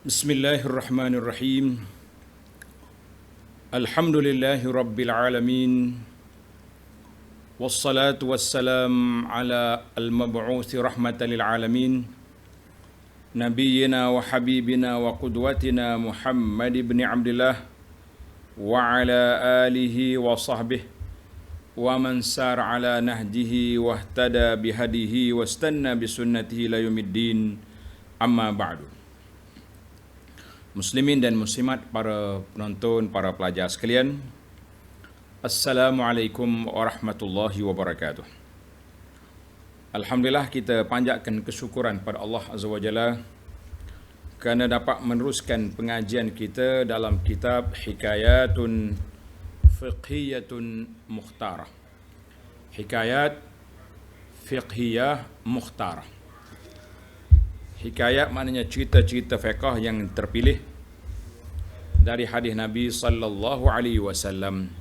Bismillahirrahmanirrahim. Alhamdulillahi rabbil alamin. Wassalatu wassalam ala al-mab'uthi rahmatan lil alamin. Nabiyyina wa habibina wa qudwatina Muhammad ibn Abdullah wa ala alihi wa sahbihi wa man sar ala nahjihi wa ihtada bihadihi wa istanna bisunnatihi la yaumiddin. Amma ba'du. Muslimin dan muslimat, para penonton, para pelajar sekalian, Assalamualaikum warahmatullahi wabarakatuh. Alhamdulillah, kita panjatkan kesyukuran pada Allah Azza wa Jalla kerana dapat meneruskan pengajian kita dalam kitab Hikayatun Fiqhiyatun Mukhtarah. Hikayat Fiqhiyah Mukhtarah. Hikayat maknanya cerita-cerita fiqh yang terpilih dari hadis Nabi sallallahu alaihi wasallam.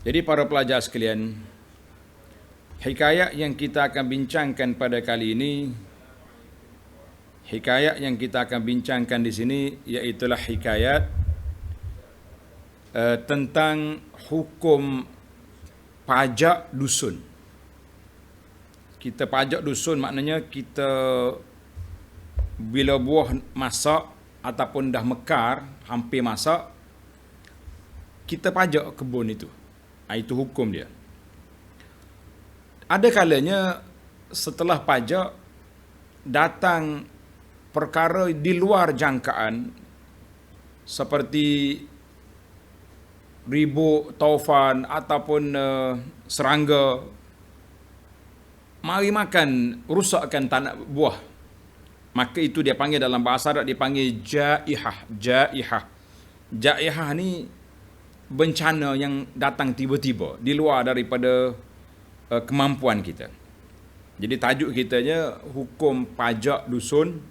Jadi para pelajar sekalian, hikayat yang kita akan bincangkan pada kali ini, hikayat yang kita akan bincangkan di sini iaitulah hikayat tentang hukum pajak dusun. Kita pajak dusun maknanya kita bila buah masak ataupun dah mekar, hampir masak, kita pajak kebun itu. Itu hukum dia. Ada kalanya setelah pajak datang perkara di luar jangkaan seperti ribut, taufan ataupun serangga, mari makan, rusakkan tanah buah. Maka itu dia panggil dalam bahasa Arab, dia panggil jaihah. Jaihah ni bencana yang datang tiba-tiba di luar daripada kemampuan kita. Jadi tajuk kitanya hukum pajak dusun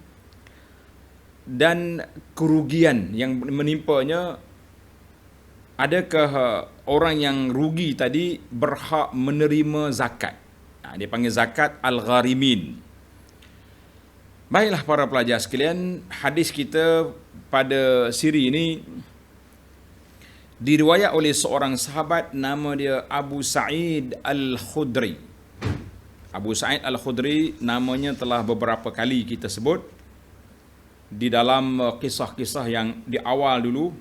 dan kerugian yang menimpanya. Adakah orang yang rugi tadi berhak menerima zakat? Dia panggil zakat al-gharimin. Baiklah para pelajar sekalian, hadis kita pada siri ini diriwayat oleh seorang sahabat nama dia Abu Sa'id Al-Khudri. Abu Sa'id Al-Khudri namanya telah beberapa kali kita sebut di dalam kisah-kisah yang di awal dulu.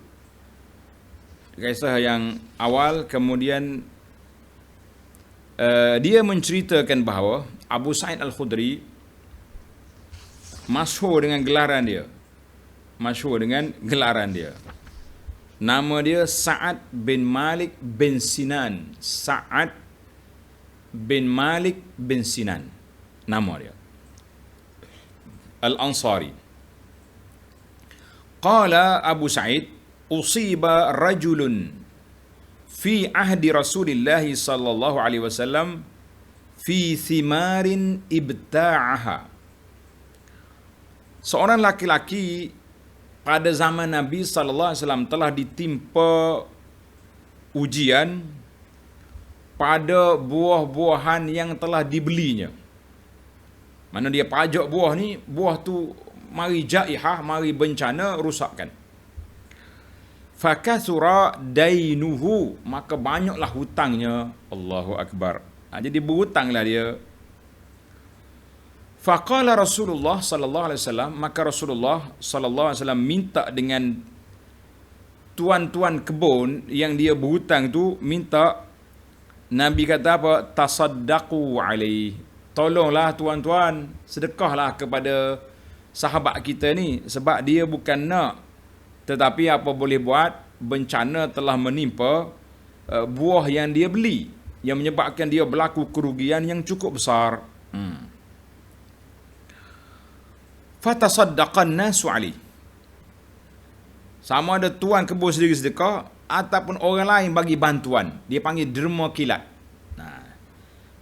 Kisah yang awal, kemudian dia menceritakan bahawa Abu Sa'id Al-Khudri masyhur dengan gelaran dia. Nama dia Sa'ad bin Malik bin Sinan. Sa'ad bin Malik bin Sinan. Nama dia. Al-Ansari. Qala Abu Sa'id, usiba rajulun fi ahdi Rasulillah sallallahu alaihi wasallam fi thimarin ibta'aha. Seorang laki-laki pada zaman Nabi sallallahu alaihi wasallam telah ditimpa ujian pada buah-buahan yang telah dibelinya. Mana dia pajak buah ni, buah tu mari jaihah, mari bencana, rusakkan. Fakathura dainuhu, maka banyaklah hutangnya. Allahu Akbar. Jadi berhutanglah dia. Faqala Rasulullah sallallahu alaihi wasallam, maka Rasulullah sallallahu alaihi wasallam minta dengan tuan-tuan kebun yang dia berhutang tu, minta, Nabi kata apa? Tasaddaqu alaihi. Tolonglah tuan-tuan, sedekahlah kepada sahabat kita ni, sebab dia bukan nak, tetapi apa boleh buat, bencana telah menimpa buah yang dia beli, yang menyebabkan dia berlaku kerugian yang cukup besar. Fatasaddaqan nasu alaihi. Sama ada tuan kebun sendiri sedekah ataupun orang lain bagi bantuan, dia panggil derma kilat.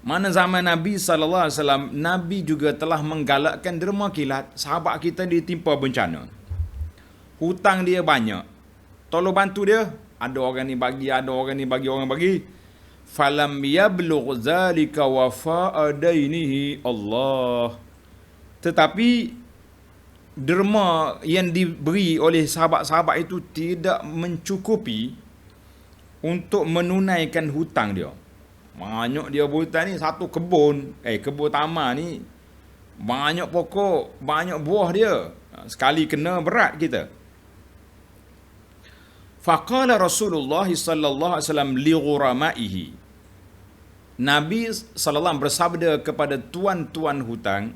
Mana zaman Nabi sallallahu alaihi wasallam, Nabi juga telah menggalakkan derma kilat. Sahabat kita ditimpa bencana, hutang dia banyak, tolong bantu dia. Ada orang ni bagi, ada orang ni bagi, orang bagi. Falam yablugh zalika wafa'a dainihi Allah. Tetapi derma yang diberi oleh sahabat-sahabat itu tidak mencukupi untuk menunaikan hutang dia. Banyak dia berhutang ni, satu kebun taman ni banyak pokok, banyak buah dia. Sekali kena berat kita. Faqala Rasulullah sallallahu alaihi wasallam li ghuramaihi. Nabi sallallahu alaihi wasallam bersabda kepada tuan-tuan hutang.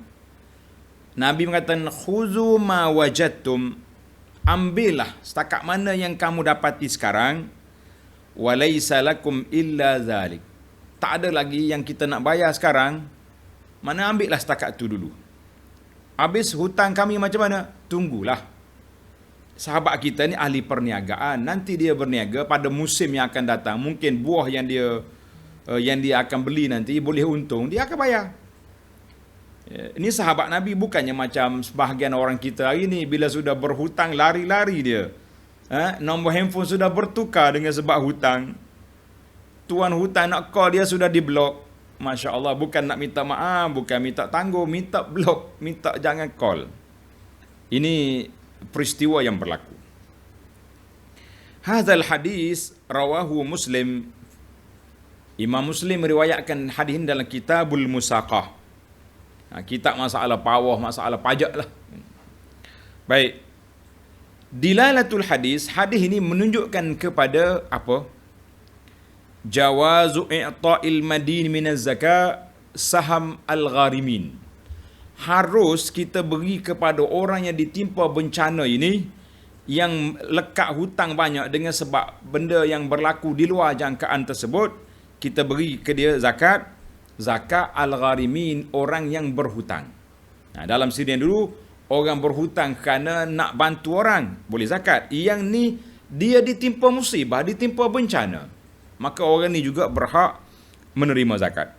Nabi mengatakan, khuzu ma wajadtum, ambillah setakat mana yang kamu dapati sekarang, walaysa lakum illa zalik. Tak ada lagi yang kita nak bayar sekarang, mana ambillah setakat tu dulu. Habis hutang kami macam mana? Tunggulah. Sahabat kita ni ahli perniagaan, nanti dia berniaga pada musim yang akan datang, mungkin buah yang dia akan beli nanti boleh untung, dia akan bayar. Ini sahabat Nabi, bukannya macam sebahagian orang kita hari ni, bila sudah berhutang lari-lari dia. Nombor handphone sudah bertukar dengan sebab hutang. Tuan hutang nak call dia sudah diblok. Masya Allah, bukan nak minta maaf, bukan minta tangguh, minta blok, minta jangan call. Ini peristiwa yang berlaku. Hadzal hadis rawahu Muslim. Imam Muslim meriwayatkan hadis ini dalam Kitabul Musaqah. Kitab masalah pawah, masalah pajak lah. Baik. Dilalatul hadis ini menunjukkan kepada apa? Jawazu i'ta'il madin minaz zakat saham al-gharimin. Harus kita beri kepada orang yang ditimpa bencana ini, yang lekat hutang banyak dengan sebab benda yang berlaku di luar jangkaan tersebut, kita beri ke dia zakat al-gharimin, orang yang berhutang. Dalam sini dulu, orang berhutang kerana nak bantu orang, boleh zakat. Yang ni dia ditimpa musibah, ditimpa bencana, maka orang ni juga berhak menerima zakat.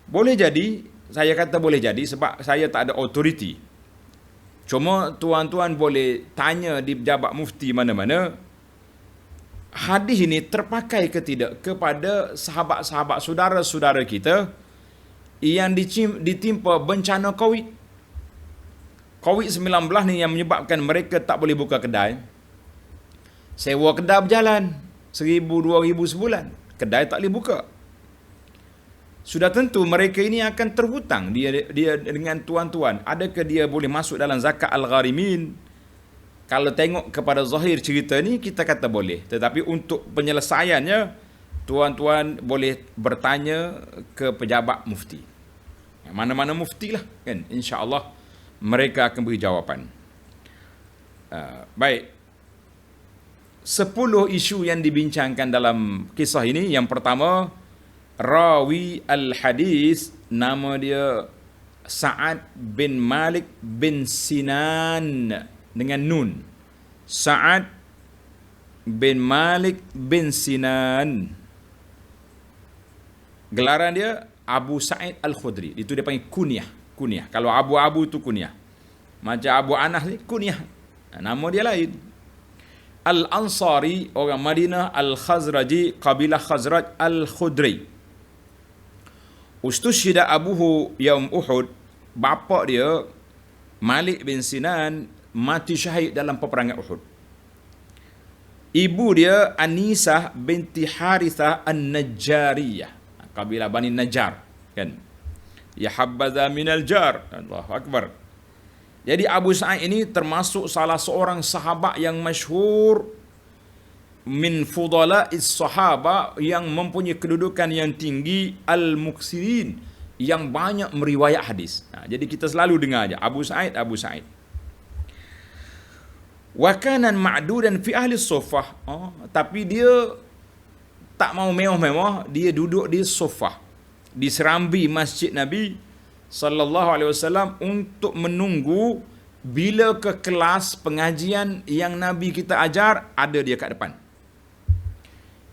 Boleh jadi, saya kata boleh jadi sebab saya tak ada autoriti. Cuma tuan-tuan boleh tanya di pejabat mufti mana-mana, hadis ini terpakai ke tidak kepada sahabat-sahabat saudara-saudara kita yang ditimpa bencana COVID-19 ni, yang menyebabkan mereka tak boleh buka kedai. Sewa kedai berjalan 1,000-2,000 sebulan, kedai tak boleh buka. Sudah tentu mereka ini akan terhutang. Dia dengan tuan-tuan, adakah dia boleh masuk dalam zakat al-gharimin? Kalau tengok kepada zahir cerita ni, kita kata boleh. Tetapi untuk penyelesaiannya, tuan-tuan boleh bertanya ke pejabat mufti. Mana-mana mufti lah, kan? InsyaAllah mereka akan beri jawapan. Baik. 10 isu yang dibincangkan dalam kisah ini. Yang pertama, rawi al-hadis, nama dia Sa'ad bin Malik bin Sinan, dengan nun. Sa'ad bin Malik bin Sinan. Gelaran dia Abu Sa'id Al-Khudri. Itu dia panggil kunyah. Kalau Abu-Abu tu kunyah. Macam Abu Anas ni kunyah. Nama dia lain. Al-Ansari, orang Madinah. Al-Khazraji, kabilah Khazraj. Al-Khudri. Ustushida abuhu yaum Uhud. Bapa dia Malik bin Sinan mati syahid dalam peperangan Uhud. Ibu dia Anisah binti Harithah An-Najjariyah, kabilah Bani Najjar, kan? Ya habbaza minal jar. Allahu akbar. Jadi Abu Sa'id ini termasuk salah seorang sahabat yang masyhur min fudala'is sahaba, yang mempunyai kedudukan yang tinggi, al-muksirin, yang banyak meriwayat hadis. Jadi kita selalu dengar aja Abu Sa'id. Wa kanan ma'dudan fi ahli sufah. Tapi dia tak mau mewah-mewah, dia duduk di sufah, di serambi masjid Nabi sallallahu alaihi wasallam, untuk menunggu bila ke kelas pengajian yang Nabi kita ajar, ada dia kat depan.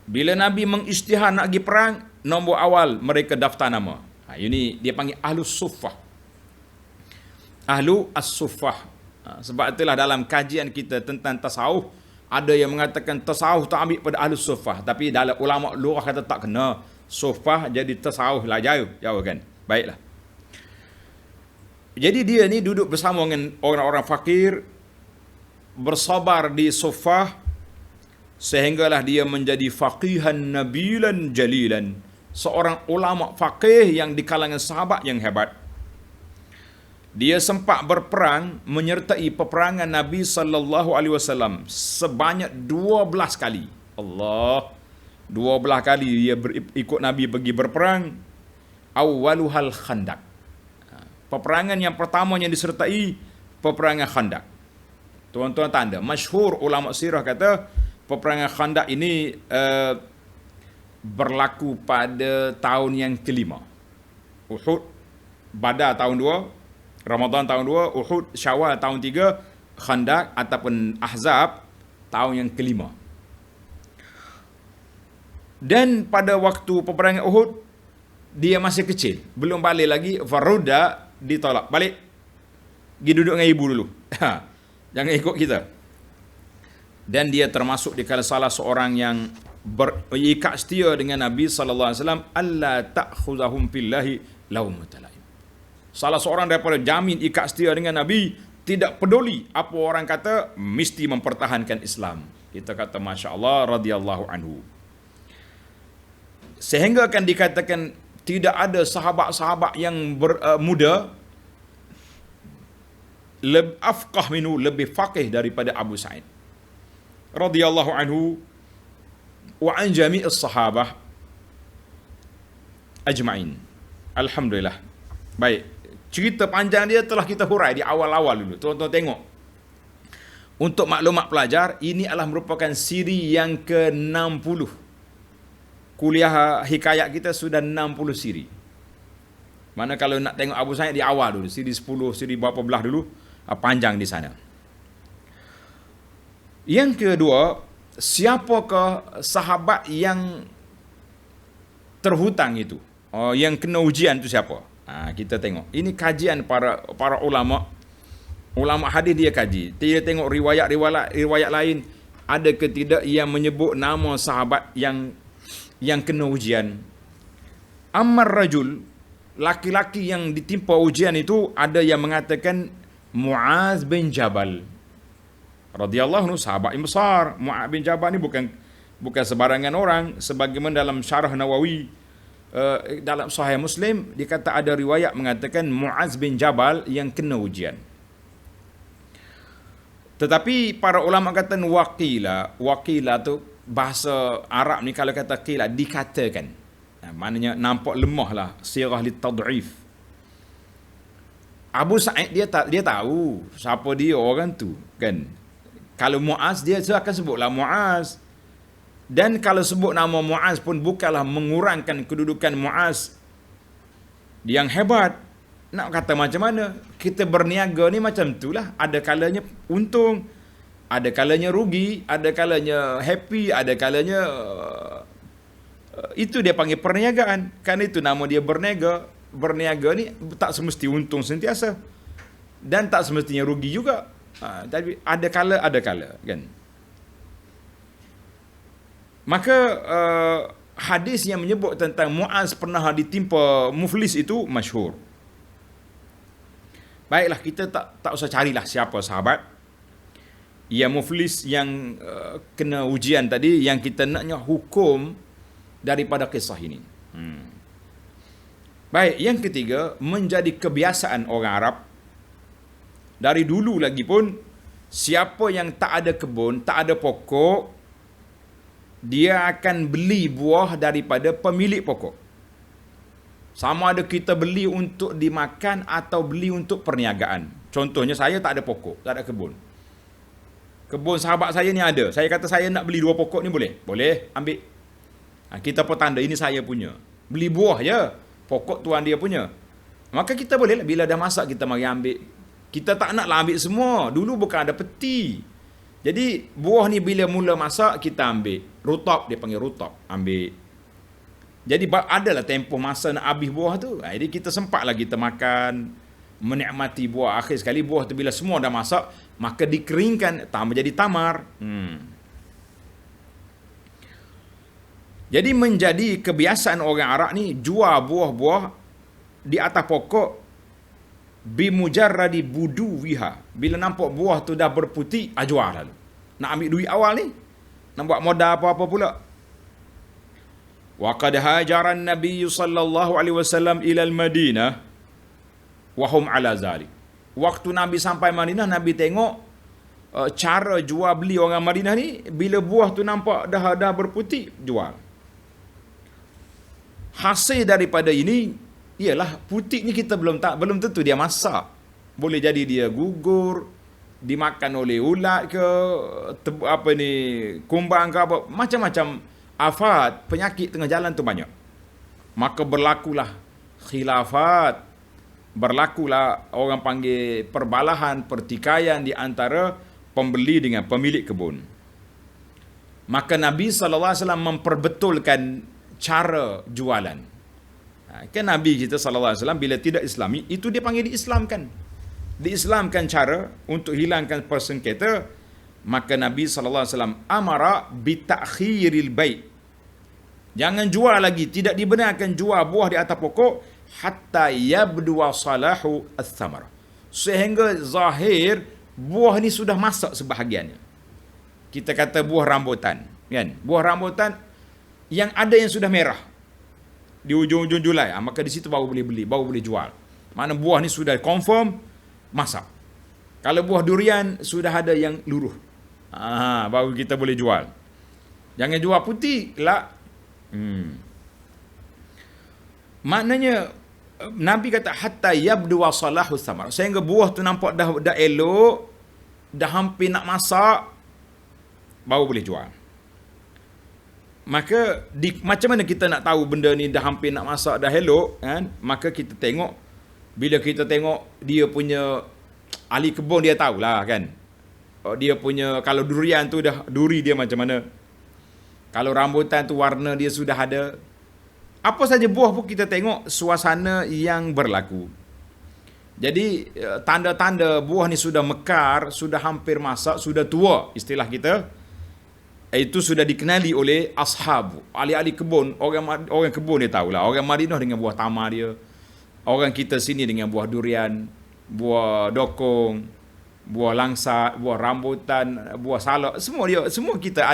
Bila Nabi mengisytihar nak pergi perang, nombor awal mereka daftar nama. Ini dia panggil ahlu sufah. Ahlu as-sufah. Sebab itulah dalam kajian kita tentang tasawuf, ada yang mengatakan tasawuf tak ambil pada ahlu sufah, tapi dalam ulama lughah kata tak kena. Sufah jadi tasawuf lah, jauh kan. Baiklah. Jadi dia ni duduk bersama dengan orang-orang fakir, bersabar di sufah, sehinggalah dia menjadi faqihan nabilan jalilan, seorang ulama faqih yang di kalangan sahabat yang hebat. Dia sempat berperang menyertai peperangan Nabi sallallahu alaihi wasallam sebanyak 12 kali. Allah, 12 kali dia ikut Nabi pergi berperang. Awwaluhal Khandaq. Peperangan yang pertama yang disertai peperangan Khandaq. Tuan-tuan tanda, masyhur ulama sirah kata peperangan Khandaq ini berlaku pada tahun yang kelima. Uhud, Badar tahun 2, Ramadan tahun 2, Uhud, Syawal tahun 3, Khandaq ataupun Ahzab tahun yang kelima. Dan pada waktu peperangan Uhud, dia masih kecil, belum balik lagi, Faruda ditolak. Balik, pergi duduk dengan ibu dulu. Jangan ikut kita. Dan dia termasuk di kala salah seorang yang berikat setia dengan Nabi sallallahu alaihi wasallam, alla ta'khuzahum fillahi laumata laim. Salah seorang daripada jamin ikat setia dengan Nabi, tidak peduli apa orang kata, mesti mempertahankan Islam. Kita kata masya-Allah radhiyallahu anhu. Sehingga akan dikatakan tidak ada sahabat-sahabat yang muda afqah minhu, lebih faqih daripada Abu Sa'id radhiyallahu anhu wa an jami'is sahabah ajma'in. Alhamdulillah. Baik, cerita panjang dia telah kita hurai di awal-awal dulu. Tuan-tuan tengok. Untuk maklumat pelajar, ini adalah merupakan siri yang ke-60. Kuliah hikayat kita sudah 60 siri. Mana kalau nak tengok Abu Sa'id di awal dulu, siri 10, siri berapa belah dulu, panjang di sana. Yang kedua, siapakah sahabat yang terhutang itu? Yang kena ujian itu siapa? Kita tengok. Ini kajian para ulama. Ulama hadis dia kaji. Dia tengok riwayat lain ada ke tidak yang menyebut nama sahabat yang kena ujian. Ammar rajul, laki-laki yang ditimpa ujian itu ada yang mengatakan Muaz bin Jabal radhiyallahu anhu, sahabat yang besar. Muaz bin Jabal ni bukan sebarangan orang. Sebagaimana dalam syarah Nawawi, dalam Sahih Muslim dikata ada riwayat mengatakan Muaz bin Jabal yang kena ujian. Tetapi para ulama kata waqila tu bahasa Arab ni, kalau kata qila, dikatakan. Maknanya nampak lemah lah, sirah li tad'if. Abu Sa'id dia tahu siapa dia orang tu kan. Kalau Muaz dia akan sebutlah Muaz. Dan kalau sebut nama Muaz pun bukanlah mengurangkan kedudukan Muaz yang hebat. Nak kata macam mana? Kita berniaga ni macam itulah. Ada kalanya untung, ada kalanya rugi, ada kalanya happy, ada kalanya itu dia panggil perniagaan. Kan itu nama dia berniaga. Berniaga ni tak semesti untung sentiasa dan tak semestinya rugi juga. Tapi ada kala kan. Maka hadis yang menyebut tentang Muaz pernah ditimpa muflis itu masyhur. Baiklah, kita tak usah carilah siapa sahabat yang muflis yang kena ujian tadi. Yang kita naknya hukum daripada kisah ini. Baik, yang ketiga, menjadi kebiasaan orang Arab dari dulu lagi pun, siapa yang tak ada kebun, tak ada pokok, dia akan beli buah daripada pemilik pokok. Sama ada kita beli untuk dimakan atau beli untuk perniagaan. Contohnya, saya tak ada pokok, tak ada kebun. Kebun sahabat saya ni ada. Saya kata saya nak beli 2 pokok ni boleh? Boleh, ambil. Kita pun tanda ini saya punya. Beli buah je, pokok tuan dia punya. Maka kita boleh lah, bila dah masak kita mari ambil. Kita tak naklah ambil semua. Dulu bukan ada peti. Jadi buah ni bila mula masak kita ambil. Rutab, dia panggil rutab, ambil. Jadi adalah tempoh masa nak habis buah tu. Jadi kita sempatlah kita makan, menikmati buah. Akhir sekali buah tu bila semua dah masak, maka dikeringkan, menjadi tamar. Jadi menjadi kebiasaan orang Arab ni jual buah-buah di atas pokok bimujarradi buduwiha. Bila nampak buah tu dah berputih, jual lalu. Nak ambil duit awal ni, nak buat modal apa-apa pula. Wa qad hajara an-nabiy sallallahu alaihi wasallam ila al-Madinah wa hum ala zalik. Waktu Nabi sampai Madinah, Nabi tengok cara jual beli orang Madinah ni, bila buah tu nampak dah berputih, jual. Hasil daripada ini ialah putih ni kita belum tentu dia masak. Boleh jadi dia gugur, dimakan oleh ulat ke, kumbang ke apa, macam-macam afat, penyakit tengah jalan tu banyak. Maka berlakulah khilafat, berlakulah orang panggil perbalahan, pertikaian di antara pembeli dengan pemilik kebun. Maka Nabi SAW memperbetulkan cara jualan. Kan Nabi kita SAW bila tidak Islami, itu dia panggil diislamkan. Diislamkan cara untuk hilangkan persengketa. Maka Nabi SAW amara bitakhiril bai'. Jangan jual lagi, tidak dibenarkan jual buah di atas pokok hatta yabdu salahu ats-thamar. Sehingga zahir buah ni sudah masak sebahagiannya. Kita kata buah rambutan, kan? Buah rambutan yang ada yang sudah merah di ujung-ujung Julai, maka di situ baru boleh beli, baru boleh jual. Mana buah ni sudah confirm masak. Kalau buah durian sudah ada yang luruh, baru kita boleh jual. Jangan jual putih lah. Maknanya Nabi kata hatta yabdu salahu thamar, sehingga buah tu nampak dah elok, dah hampir nak masak, baru boleh jual. Maka macam mana kita nak tahu benda ni dah hampir nak masak, dah elok, kan? Maka kita tengok, bila kita tengok dia punya ahli kebun, dia tahulah, kan? Dia punya, kalau durian tu dah duri dia macam mana, kalau rambutan tu warna dia sudah ada. Apa saja buah pun kita tengok suasana yang berlaku. Jadi tanda-tanda buah ni sudah mekar, sudah hampir masak, sudah tua, istilah kita, itu sudah dikenali oleh ashab, ahli-ahli kebun. Orang kebun dia tahulah. Orang Madinah dengan buah tamar dia, orang kita sini dengan buah durian, buah dokong, buah langsat, buah rambutan, buah salak, semua kita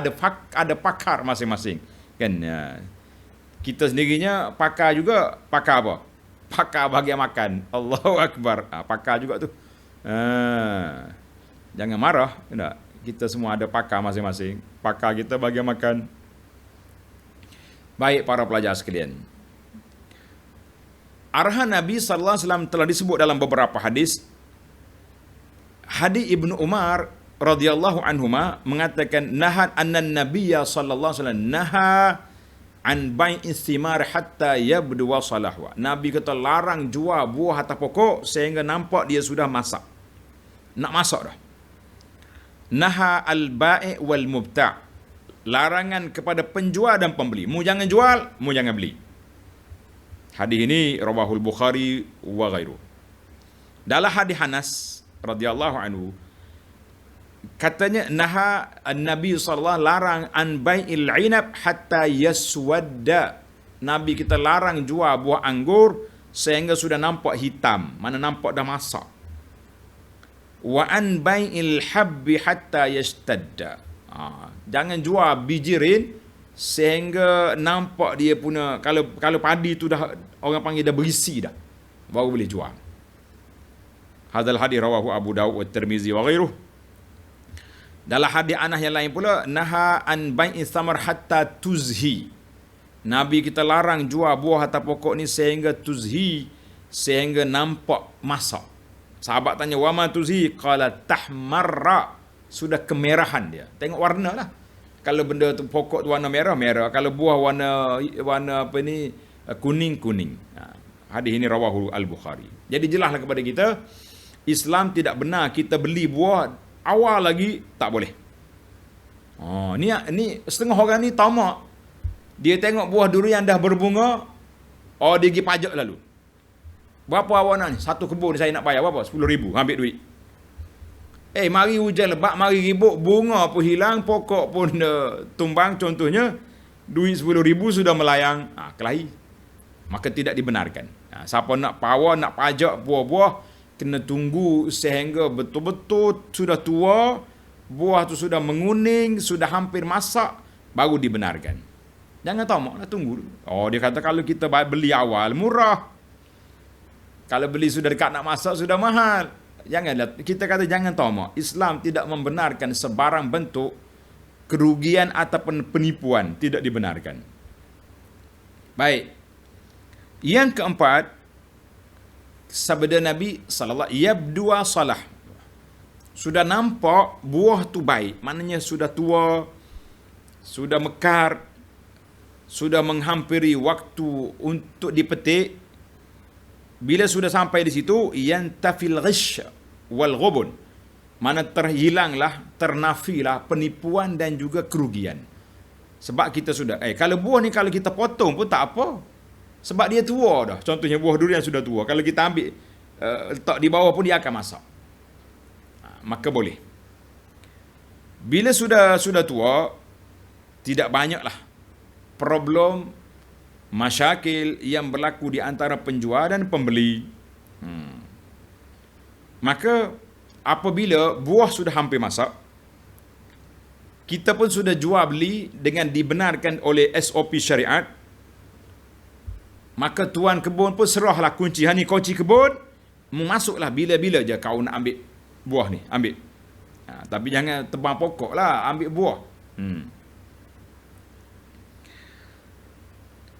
ada pakar masing-masing, kan? Kita sendirinya pakar juga. Pakar apa? Pakar bahagian makan. Allahu Akbar. Pakar juga tu. Jangan marah. Tak? Kita semua ada pakar masing-masing. Pakar kita bahagian makan. Baik para pelajar sekalian, arahan Nabi SAW telah disebut dalam beberapa hadis. Hadis Ibnu Umar radhiyallahu anhuma mengatakan, nahat annan nabiyya sallallahu alaihi wasallam naha an bai'is thimar hatta yabdu salahu. Nabi kata larang jual buah atas pokok sehingga nampak dia sudah masak. Nak masak dah. Naha al-bai' wal mubta'. Larangan kepada penjual dan pembeli. Mu jangan jual, mu jangan beli. Hadis ini rawahul Bukhari wa ghairu. Dalam hadis Anas radhiyallahu anhu, katanya naha Nabi SAW larang an bai'il inab hatta yaswadda. Nabi kita larang jual buah anggur sehingga sudah nampak hitam, mana nampak dah masak. Wa an bai'il habbi hatta yashtadda. Jangan jual biji rin sehingga nampak dia punya, kalau padi tu dah orang panggil dah berisi dah, baru boleh jual. Hadzal hadis rawahu Abu Daud wa Tirmizi wa ghairuh. Dalam hadis Anas yang lain pula, naha an bai'is thamar hatta tuzhi. Nabi kita larang jual buah atas pokok ni sehingga tuzhi, sehingga nampak masak. Sahabat tanya, wa ma tuzhi? Qala tahmarra, sudah kemerahan dia. Tengok warna lah. Kalau benda tu pokok tu warna merah, merah. Kalau buah warna apa ni, kuning. Hadis ini rawahu Al-Bukhari. Jadi jelaslah kepada kita, Islam tidak benar kita beli buah awal lagi, tak boleh. Ni setengah orang ni tamak. Dia tengok buah durian dah berbunga, dia pergi pajak lalu. Berapa awak nak ni? Satu kebun saya nak bayar berapa? 10,000, ambil duit. Mari hujan lebat, mari ribut, bunga pun hilang, pokok pun tumbang contohnya, duit 10,000 sudah melayang, kelahi. Maka tidak dibenarkan. Siapa nak power, nak pajak buah-buah, kena tunggu sehingga betul-betul sudah tua, buah tu sudah menguning, sudah hampir masak, baru dibenarkan. Jangan tamak lah, tunggu. Oh, dia kata kalau kita beli awal murah, kalau beli sudah dekat nak masak sudah mahal. Janganlah, kita kata jangan tamak. Islam tidak membenarkan sebarang bentuk kerugian ataupun penipuan, tidak dibenarkan. Baik. Yang keempat, sabda Nabi sallallahu yabdu salah. Sudah nampak buah tu baik, maknanya sudah tua, sudah mekar, sudah menghampiri waktu untuk dipetik. Bila sudah sampai di situ, yantafil ghish wal ghubun, mana terhilanglah, ternafilah penipuan dan juga kerugian. Sebab kita sudah kalau buah ni kalau kita potong pun tak apa, sebab dia tua dah. Contohnya buah durian sudah tua, kalau kita ambil letak di bawah pun dia akan masak, maka boleh. Bila sudah tua, tidak banyaklah problem masyakil yang berlaku di antara penjual dan pembeli. Maka apabila buah sudah hampir masak, kita pun sudah jual beli dengan dibenarkan oleh SOP syariat, maka tuan kebun pun serahlah kunci. Ni kunci kebun, masuklah bila-bila je kau nak ambil buah ni, ambil. Tapi jangan tebang pokok lah, ambil buah.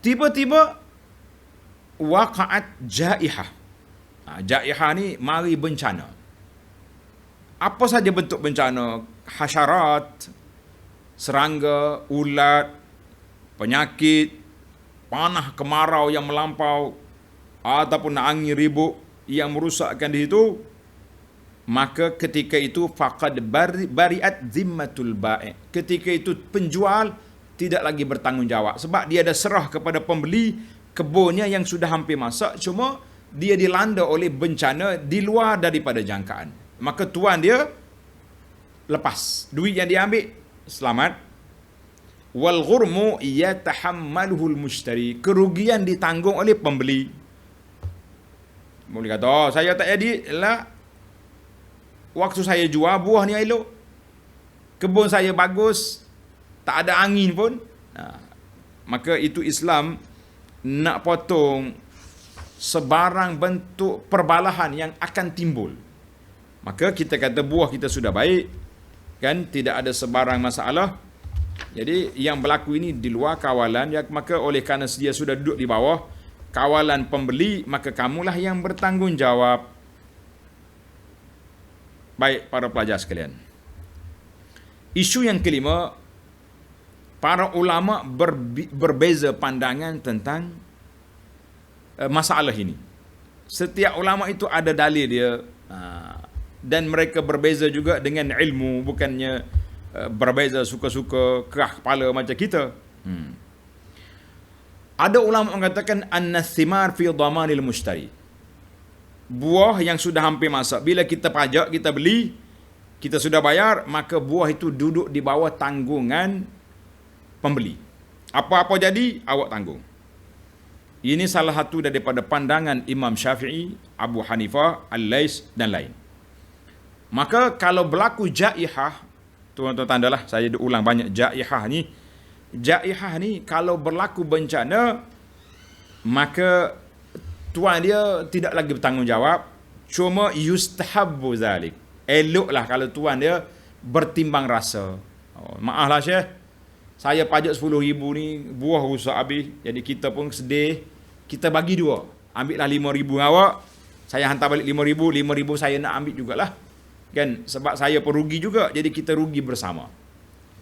Tiba-tiba waqa'at jaihah. Jaihah ni mari bencana. Apa saja bentuk bencana, hasyarat, serangga, ulat, penyakit, panah kemarau yang melampau, ataupun angin ribut yang merusakkan di situ, maka ketika itu faqad bariat zimmatul ba'i. Ketika itu penjual tidak lagi bertanggungjawab, sebab dia ada serah kepada pembeli kebunnya yang sudah hampir masak, cuma dia dilanda oleh bencana di luar daripada jangkaan. Maka tuan dia lepas, duit yang dia ambil selamat. Wal ghurmu yatahammaluhul mushtari, kerugian ditanggung oleh pembeli. Boleh kata, saya tak jadi lah, waktu saya jual buah ni elok, kebun saya bagus, tak ada angin pun. Maka itu Islam nak potong sebarang bentuk perbalahan yang akan timbul. Maka kita kata buah kita sudah baik, kan, tidak ada sebarang masalah. Jadi yang berlaku ini di luar kawalan, maka oleh kerana dia sudah duduk di bawah kawalan pembeli, maka kamulah yang bertanggungjawab. Baik para pelajar sekalian, isu yang kelima, para ulama berbeza pandangan tentang masalah ini. Setiap ulama itu ada dalil dia, dan mereka berbeza juga dengan ilmu, bukannya berbeza suka-suka kerah kepala macam kita. Ada ulama mengatakan an-nathimar fi dhamanil mushtari. Buah yang sudah hampir masak, bila kita pajak, kita beli, kita sudah bayar, maka buah itu duduk di bawah tanggungan pembeli. Apa-apa jadi, awak tanggung. Ini salah satu daripada pandangan Imam Syafi'i, Abu Hanifah, Al-Lais dan lain. Maka kalau berlaku jaihah, tuan-tuan tandalah, saya ulang banyak jaihah ni. Jaihah ni kalau berlaku bencana, maka tuan dia tidak lagi bertanggungjawab, cuma yustahabbu zalik. Eloklah kalau tuan dia bertimbang rasa. Maaflah Syekh, saya pajak 10,000 ni, buah rusak habis, jadi kita pun sedih, kita bagi dua. Ambillah 5,000 awak, saya hantar balik 5,000, 5,000 saya nak ambil jugalah. Kan, sebab saya pun rugi juga, jadi kita rugi bersama.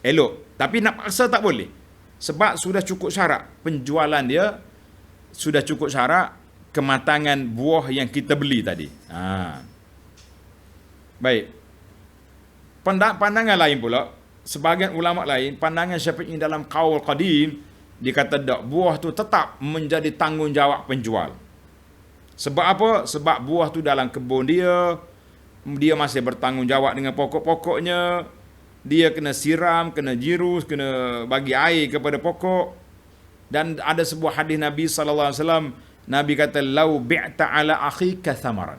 Elok. Tapi nak paksa tak boleh. Sebab sudah cukup syarat penjualan dia, sudah cukup syarat kematangan buah yang kita beli tadi. Baik. Pandangan lain pula, sebahagian ulama lain, pandangan Syafi'i dalam qaul qadim, dia kata tak, buah tu tetap menjadi tanggungjawab penjual. Sebab apa? Sebab buah tu dalam kebun dia masih bertanggungjawab dengan pokok-pokoknya, dia kena siram, kena jirus, kena bagi air kepada pokok. Dan ada sebuah hadis Nabi sallallahu alaihi wasallam, Nabi kata lau bi'ta ala akhika thamaran.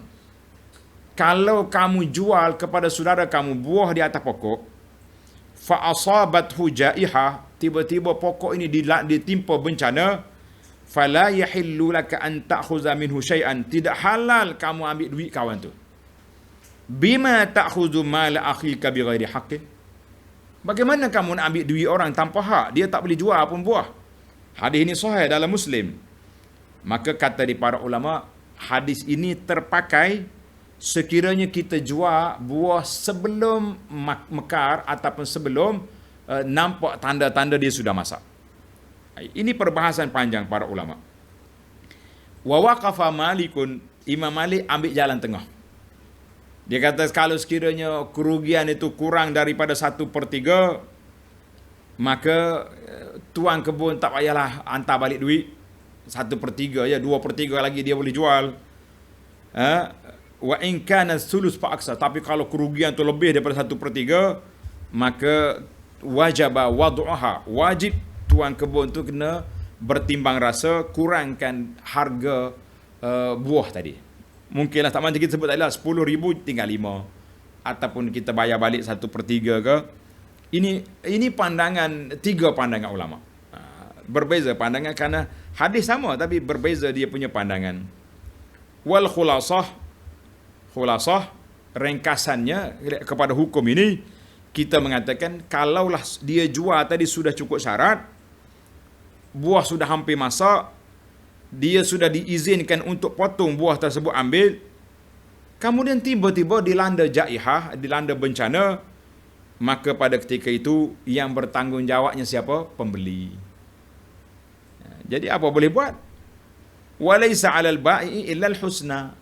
kalau kamu jual kepada saudara kamu buah di atas pokok, fa asabathu jaihah, tiba-tiba pokok ini ditimpa bencana, fala yahillu laka an ta'khudha minhu syai'an, tidak halal kamu ambil duit kawan tu. Bima ta'khudhu mal akhika bighairi haqqin, bagaimana kamu nak ambil duit orang tanpa hak? Dia tak boleh jual pun buah. Hadis ini sahih dalam Muslim. Maka kata di para ulama, hadis ini terpakai sekiranya kita jual buah sebelum mekar ataupun sebelum nampak tanda-tanda dia sudah masak. Ini perbahasan panjang para ulama. Wa waqafa Malikun, Imam Malik ambil jalan tengah. Dia kata kalau sekiranya kerugian itu kurang daripada 1/3, maka tuan kebun tak payahlah hantar balik duit. 1/3 ya, 2/3 lagi dia boleh jual. Wa in kana sulus fa aksa, tapi kalau kerugian tu lebih daripada 1/3, maka wajaba wad'uha, wajib tuan kebun tu kena bertimbang rasa, kurangkan harga buah tadi. Mungkinlah tak macam kita sebut tadi lah, 10,000 tinggal 5, ataupun kita bayar balik 1/3 ke. Ini pandangan, 3 pandangan ulama. Berbeza pandangan kerana hadis sama tapi berbeza dia punya pandangan. Wal khulasah, ringkasannya kepada hukum ini, kita mengatakan kalaulah dia jual tadi sudah cukup syarat, buah sudah hampir masak, dia sudah diizinkan untuk potong buah tersebut ambil, kemudian tiba-tiba dilanda jaihah, dilanda bencana, maka pada ketika itu yang bertanggungjawabnya siapa? Pembeli. Jadi apa boleh buat? Walaysa 'alal bai'i illa al-husna.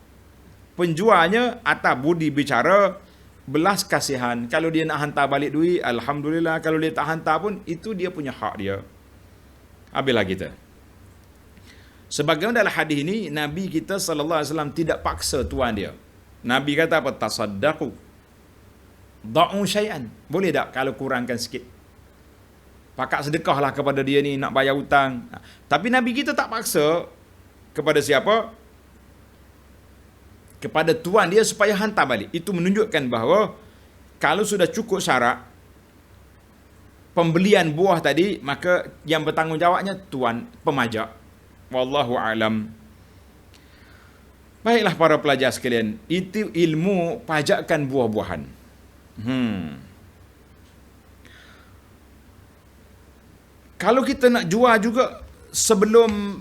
Penjualnya atas budi bicara, belas kasihan. Kalau dia nak hantar balik duit, alhamdulillah. Kalau dia tak hantar pun, itu dia punya hak dia. Habislah kita. Sebagaimana dalam hadis ini, Nabi kita sallallahu alaihi wasallam tidak paksa tuan dia. Nabi kata apa? Tasaddaqu, da'u syai'an. Boleh tak kalau kurangkan sikit? Pakat sedekahlah kepada dia ni nak bayar hutang. Tapi Nabi kita tak paksa kepada siapa? Kepada tuan dia supaya hantar balik. Itu menunjukkan bahawa kalau sudah cukup syarat pembelian buah tadi, maka yang bertanggungjawabnya tuan pemajak. Wallahu alam. Baiklah para pelajar sekalian, itu ilmu pajakan buah-buahan. Kalau kita nak jual juga sebelum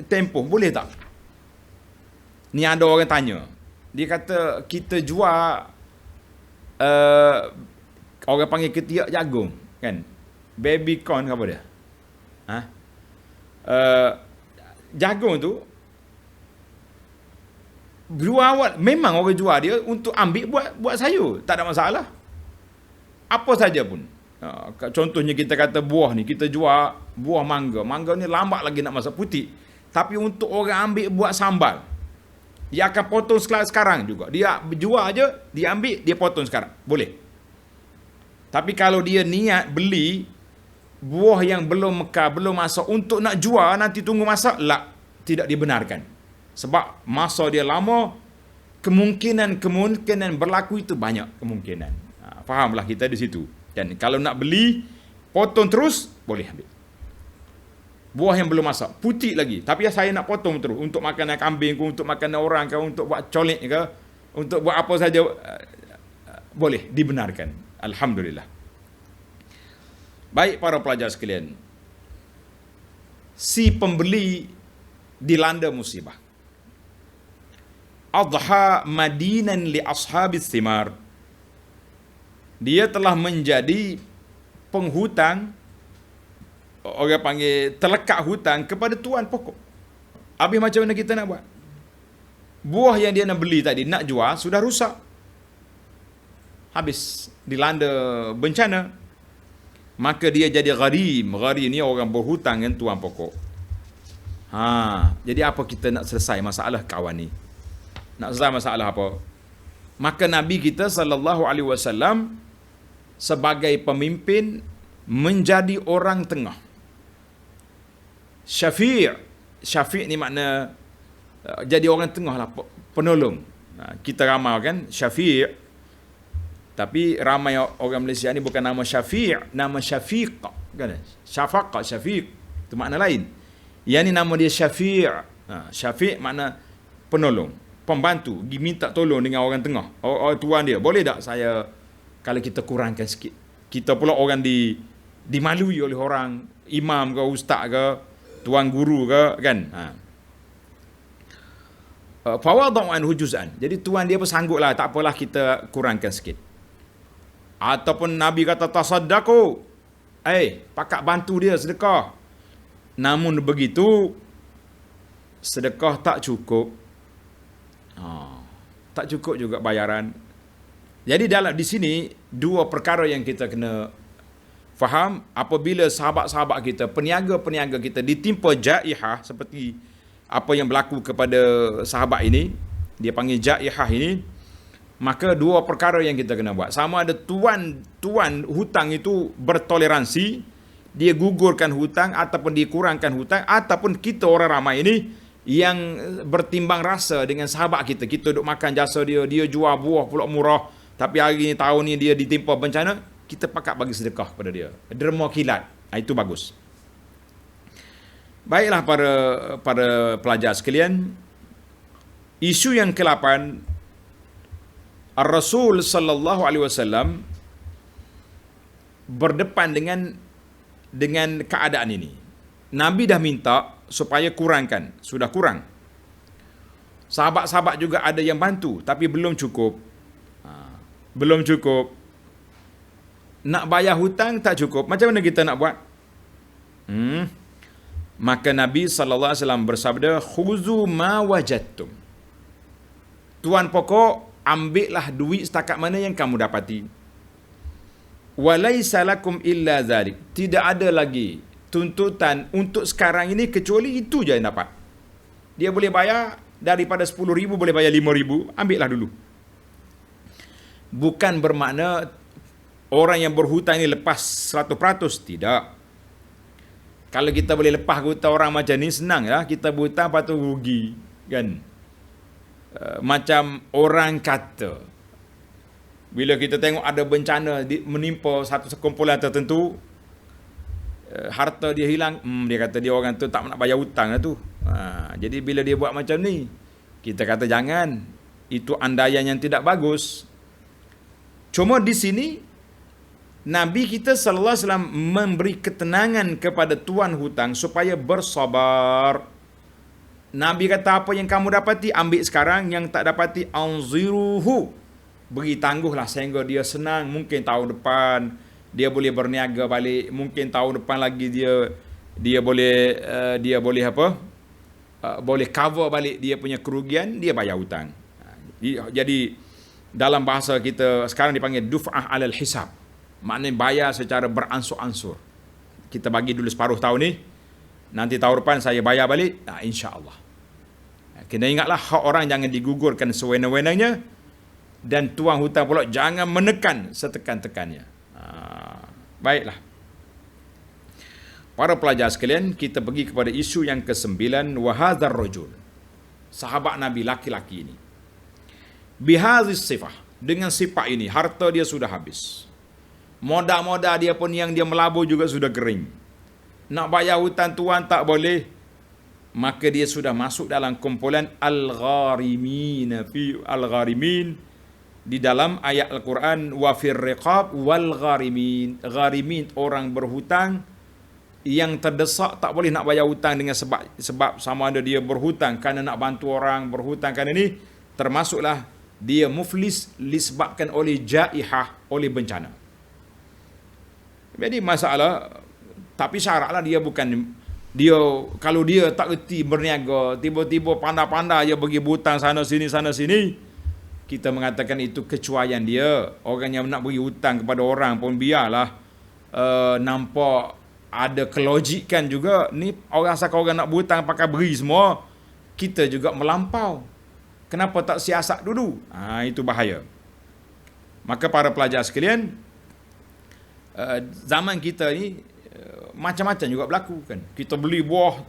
tempoh, boleh tak? Ni ada orang tanya. Dia kata kita jual orang panggil ketiak jagung kan, baby corn ke apa dia, jagung tu jual awal, memang orang jual dia untuk ambil buat sayur, tak ada masalah apa saja pun. Contohnya kita kata buah ni, kita jual buah mangga ni lambat lagi nak masak putih, tapi untuk orang ambil buat sambal, dia akan potong sekarang juga. Dia jual aja, dia ambil, dia potong sekarang. Boleh. Tapi kalau dia niat beli buah yang belum mekar, belum masak untuk nak jual, nanti tunggu masak, tidak dibenarkan. Sebab masa dia lama, kemungkinan berlaku itu banyak kemungkinan. Fahamlah kita di situ. Dan kalau nak beli, potong terus, boleh ambil. Buah yang belum masak, putih lagi, tapi saya nak potong terus untuk makanan kambing ke, untuk makanan orang ke, untuk buat colek ke, untuk buat apa saja, boleh, dibenarkan. Alhamdulillah. Baik para pelajar sekalian, si pembeli dilanda musibah. Adha madinan li ashabis thimar. Dia telah menjadi penghutang, orang panggil terlekat hutang kepada tuan pokok. Habis macam mana kita nak buat? Buah yang dia nak beli tadi, nak jual, sudah rusak. Habis dilanda bencana. Maka dia jadi gharim. Gharim ni orang berhutang dengan tuan pokok. Jadi apa kita nak selesai masalah kawan ni? Nak selesai masalah apa? Maka Nabi kita sallallahu alaihi wasallam sebagai pemimpin menjadi orang tengah. Syafi' ni makna jadi orang tengah lah, penolong. Kita ramalkan Syafi', tapi ramai orang Malaysia ni bukan nama Syafi', nama Syafiq kan? Syafaq, Syafiq itu makna lain. Yang ni nama dia Syafi'. Syafi' makna penolong, pembantu, pergi minta tolong dengan orang tengah, orang tuan dia. Boleh tak saya kalau kita kurangkan sikit? Kita pula orang dimalui oleh orang, imam ke, ustaz ke, tuan guru ke, kan? Fawadhu anhu juz'an. Jadi tuan dia pun sangguplah, tak apalah kita kurangkan sikit. Ataupun Nabi kata tasaddaqu, pakat bantu dia sedekah. Namun begitu sedekah tak cukup. Tak cukup juga bayaran. Jadi di sini dua perkara yang kita kena faham. Apabila sahabat-sahabat kita, peniaga-peniaga kita ditimpa jaihah seperti apa yang berlaku kepada sahabat ini, dia panggil jaihah ini, maka dua perkara yang kita kena buat. Sama ada tuan hutang itu bertoleransi, dia gugurkan hutang ataupun dikurangkan hutang, ataupun kita orang ramai ini yang bertimbang rasa dengan sahabat kita. Kita duk makan jasa dia jual buah pula murah, tapi hari ni tahun ni dia ditimpa bencana, kita pakat bagi sedekah kepada dia. Derma kilat. Itu bagus. Baiklah para pelajar sekalian, isu yang ke-8, Rasul sallallahu alaihi wasallam berdepan dengan keadaan ini. Nabi dah minta supaya kurangkan, sudah kurang. Sahabat-sahabat juga ada yang bantu, tapi belum cukup. Belum cukup. Nak bayar hutang tak cukup. Macam mana kita nak buat? Maka Nabi sallallahu alaihi wasallam bersabda, khuzu ma wajadtum. Tuan pokok, ambillah duit setakat mana yang kamu dapati. Walaisa lakum illa zalik. Tidak ada lagi tuntutan untuk sekarang ini kecuali itu je yang dapat. Dia boleh bayar daripada 10,000 boleh bayar 5,000, ambillah dulu. Bukan bermakna orang yang berhutang ini lepas 100%, tidak. Kalau kita boleh lepas hutang orang macam ni, senang lah. Kita berhutang patut rugi, kan? Macam orang kata, bila kita tengok ada bencana menimpa satu sekumpulan tertentu, harta dia hilang, dia kata dia orang tu tak nak bayar hutang lah tu. Jadi bila dia buat macam ni, kita kata jangan. Itu andaian yang tidak bagus. Cuma di sini Nabi kita sallallahu alaihi wasallam memberi ketenangan kepada tuan hutang supaya bersabar. Nabi kata apa yang kamu dapati ambil sekarang, yang tak dapati anziruhu, beri tangguhlah sehingga dia senang. Mungkin tahun depan dia boleh berniaga balik, mungkin tahun depan lagi dia boleh boleh cover balik dia punya kerugian, dia bayar hutang. Jadi dalam bahasa kita sekarang dipanggil duf'ah alal hisab, maknanya bayar secara beransur-ansur. Kita bagi dulu separuh tahun ni, nanti tahun depan saya bayar balik, insya-Allah. Kena ingatlah, hak orang jangan digugurkan sewenang-wenangnya, dan tuan hutang pula jangan menekan setekan-tekannya. Baiklah. Para pelajar sekalian, kita pergi kepada isu yang ke-9, wa hadzal rajul. Sahabat Nabi laki-laki ini. Bihadzis sifah, dengan sifat ini, harta dia sudah habis. Modal-modal dia pun yang dia melabur juga sudah kering. Nak bayar hutang tuan tak boleh. Maka dia sudah masuk dalam kumpulan al-gharimin. Di dalam ayat Al-Quran, wa fir riqab wal gharimin. Gharimin, orang berhutang yang terdesak, tak boleh nak bayar hutang dengan sebab sama ada dia berhutang kerana nak bantu orang, berhutang kerana ini, termasuklah dia muflis disebabkan oleh jaihah, oleh bencana. Jadi masalah, tapi syaratlah dia bukan, kalau dia tak reti berniaga, tiba-tiba pandai-pandai dia bagi hutang sana sini, kita mengatakan itu kecuaian dia. Orang yang nak beri hutang kepada orang pun biarlah nampak ada kelogikan juga. Ni orang asalkan orang nak berhutang pakai beri semua, kita juga melampau. Kenapa tak siasat dulu? Itu bahaya. Maka para pelajar sekalian, zaman kita ni macam-macam juga berlaku kan. Kita beli buah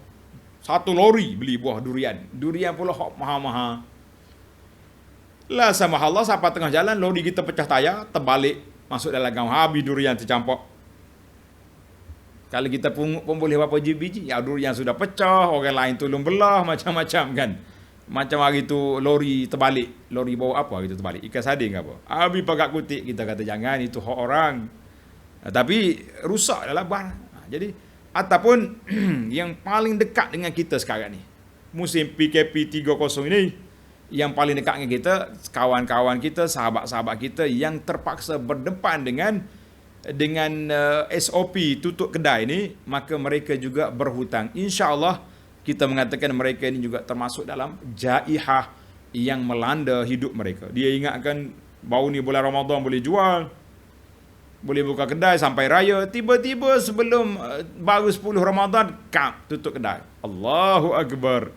1 lori, beli buah durian. Durian pula mahal-mahal. Lah sama Allah, siapa tengah jalan, lori kita pecah tayar, terbalik, masuk dalam gang, habis durian tercampur. Kalau kita pungut pun boleh berapa biji, ya durian sudah pecah, orang lain tolong belah, macam-macam kan. Macam hari tu lori terbalik, lori bawa apa gitu terbalik, ikan sardin ke apa. Habis pakat kutik, kita kata jangan, itu hak orang. Tapi rusak dalam barang. Jadi, ataupun yang paling dekat dengan kita sekarang ni, musim PKP 30 ini, yang paling dekat dengan kita, kawan-kawan kita, sahabat-sahabat kita yang terpaksa berdepan dengan SOP tutup kedai ni, maka mereka juga berhutang. InsyaAllah kita mengatakan mereka ini juga termasuk dalam jaihah yang melanda hidup mereka. Dia ingatkan baru ni bulan Ramadan boleh jual, boleh buka kedai sampai raya, tiba-tiba sebelum baru 10 Ramadan tutup kedai. Allahu Akbar.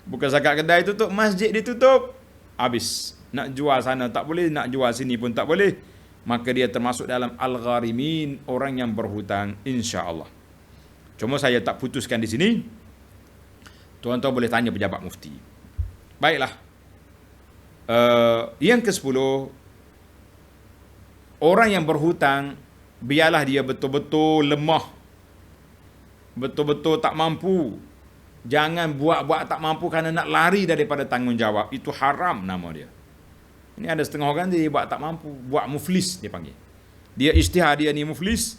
Bukan sakat kedai tutup, masjid ditutup, habis. Nak jual sana tak boleh, nak jual sini pun tak boleh. Maka dia termasuk dalam al-gharimin, orang yang berhutang, insya-Allah. Cuma saya tak putuskan di sini. Tuan-tuan boleh tanya pejabat mufti. Baiklah. Yang ke-10, orang yang berhutang, biarlah dia betul-betul lemah, betul-betul tak mampu. Jangan buat-buat tak mampu kerana nak lari daripada tanggungjawab. Itu haram nama dia. Ini ada setengah orang dia buat tak mampu, buat muflis dia panggil. Dia isytihar dia ni muflis,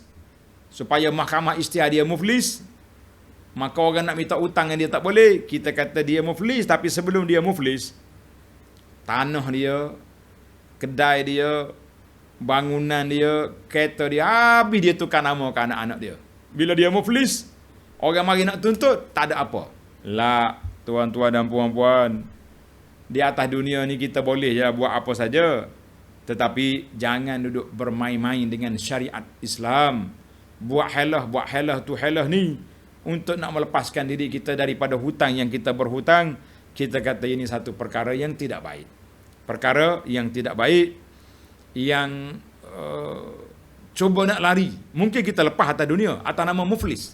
supaya mahkamah isytihar dia muflis, maka orang nak minta hutang dengan dia tak boleh. Kita kata dia muflis, tapi sebelum dia muflis, tanah dia, kedai dia, bangunan dia, kereta dia, habis dia tukar nama ke anak-anak dia. Bila dia muflis, orang mari nak tuntut, tak ada apa. Lah, tuan-tuan dan puan-puan, di atas dunia ni kita boleh je buat apa saja. Tetapi jangan duduk bermain-main dengan syariat Islam. Buat helah tu helah ni untuk nak melepaskan diri kita daripada hutang yang kita berhutang. Kita kata ini satu perkara yang tidak baik. Perkara yang tidak baik, yang cuba nak lari. Mungkin kita lepas atas dunia atas nama muflis.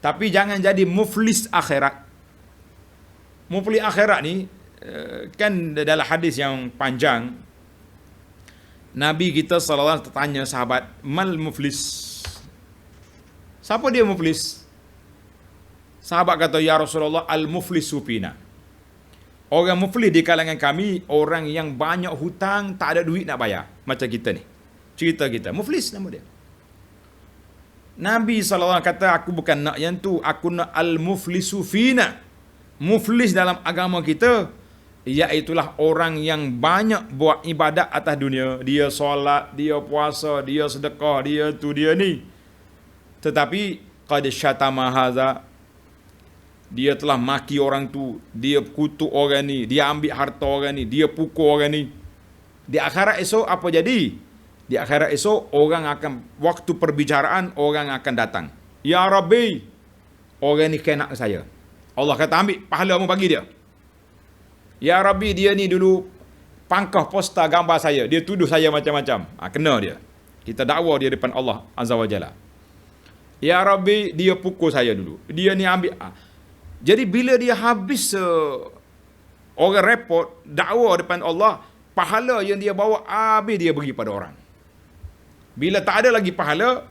Tapi jangan jadi muflis akhirat. Muflis akhirat ni, kan dalam hadis yang panjang, Nabi kita sallallahu alaihi wasallam tanya sahabat, mal muflis? Siapa dia muflis? Sahabat kata, ya Rasulullah, al muflisu fina. Orang muflis di kalangan kami, orang yang banyak hutang, tak ada duit nak bayar. Macam kita ni. Cerita kita, muflis nama dia. Nabi SAW kata, aku bukan nak yang tu, aku nak al-muflisu fina. Muflis dalam agama kita, iaitulah orang yang banyak buat ibadat atas dunia. Dia solat, dia puasa, dia sedekah, dia tu, dia ni. Tetapi, qad syatama haza, dia telah maki orang tu, dia kutuk orang ni, dia ambil harta orang ni, dia pukul orang ni. Di akhirat esok apa jadi? Di akhirat esok, orang akan, waktu perbicaraan, orang akan datang. Ya Rabbi, orang ni kena saya. Allah kata, ambil pahala mu bagi dia. Ya Rabbi, dia ni dulu pangkah poster gambar saya. Dia tuduh saya macam-macam. Kena dia. Kita dakwa dia depan Allah Azza wa Jalla. Ya Rabbi, dia pukul saya dulu. Dia ni ambil. Jadi bila dia habis orang report, dakwa depan Allah, pahala yang dia bawa, habis dia bagi pada orang. Bila tak ada lagi pahala,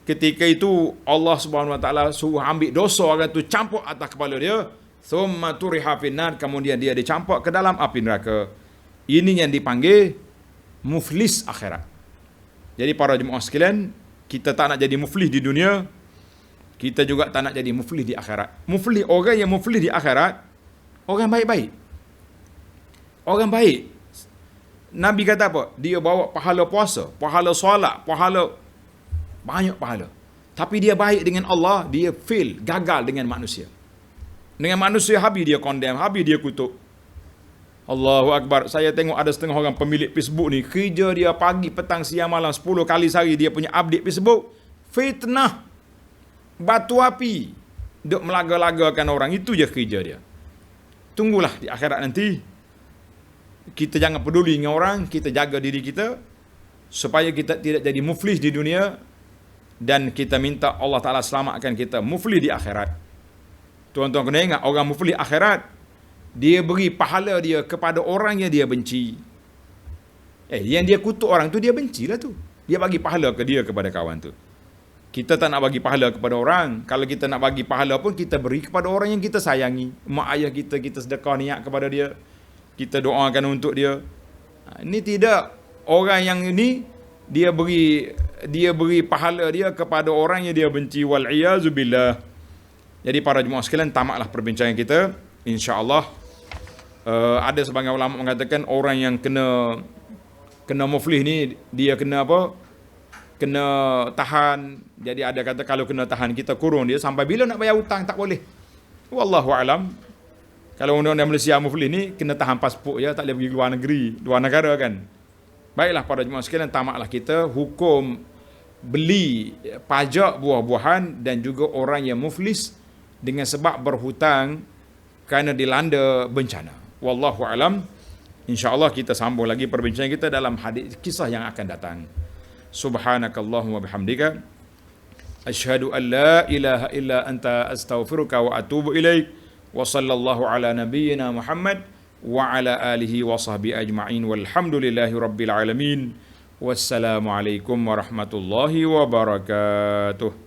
ketika itu Allah Subhanahu Wa Taala suruh ambil dosa orang tu, campur atas kepala dia, thumma turiha finnar, kemudian dia dicampur ke dalam api neraka. Ini yang dipanggil muflis akhirat. Jadi para jemaah sekalian, kita tak nak jadi muflis di dunia, kita juga tak nak jadi muflis di akhirat. Muflis, orang yang muflis di akhirat, orang baik-baik. Orang baik. Nabi kata apa? Dia bawa pahala puasa, pahala solat, pahala, banyak pahala. Tapi dia baik dengan Allah, dia fail, gagal dengan manusia. Dengan manusia, habis dia condemn, habis dia kutuk. Allahu Akbar. Saya tengok ada setengah orang pemilik Facebook ni, kerja dia pagi, petang, siang, malam, 10 kali sehari dia punya update Facebook. Fitnah, batu api, duk melaga-lagakan orang. Itu je kerja dia. Tunggulah di akhirat nanti. Kita jangan peduli dengan orang, kita jaga diri kita supaya kita tidak jadi muflis di dunia, dan kita minta Allah Ta'ala selamatkan kita muflis di akhirat. Tuan-tuan kena ingat, orang muflis akhirat dia beri pahala dia kepada orang yang dia benci. Yang dia kutuk orang tu dia bencilah tu. Dia bagi pahala ke dia kepada kawan tu. Kita tak nak bagi pahala kepada orang. Kalau kita nak bagi pahala pun kita beri kepada orang yang kita sayangi. Mak ayah kita sedekah niat kepada dia. Kita doakan untuk dia. Ini tidak. Orang yang ini dia beri pahala dia kepada orang yang dia benci. Wal'iyazubillah. Jadi para jemaah sekalian, tamatlah perbincangan kita. InsyaAllah ada sebagian ulama mengatakan orang yang kena muflis ni dia kena apa? Kena tahan. Jadi ada kata kalau kena tahan kita kurung dia sampai bila nak bayar hutang, tak boleh. Wallahu alam. Kalau undang-undang Malaysia muflis ni kena tahan pasport je, tak boleh pergi luar negeri, luar negara kan. Baiklah para jemaah sekalian, tamatlah kita hukum beli pajak buah-buahan dan juga orang yang muflis dengan sebab berhutang kerana dilanda bencana. Wallahu alam. InsyaAllah kita sambung lagi perbincangan kita dalam hadis kisah yang akan datang. Subhanakallahumma bihamdika asyhadu an la ilaha illa anta astaghfiruka wa atubu ilaik. Wa sallallahu ala nabiyyina Muhammad wa ala alihi wa sahbihi ajma'in walhamdulillahi rabbil alamin. Wassalamu alaikum warahmatullahi wabarakatuh.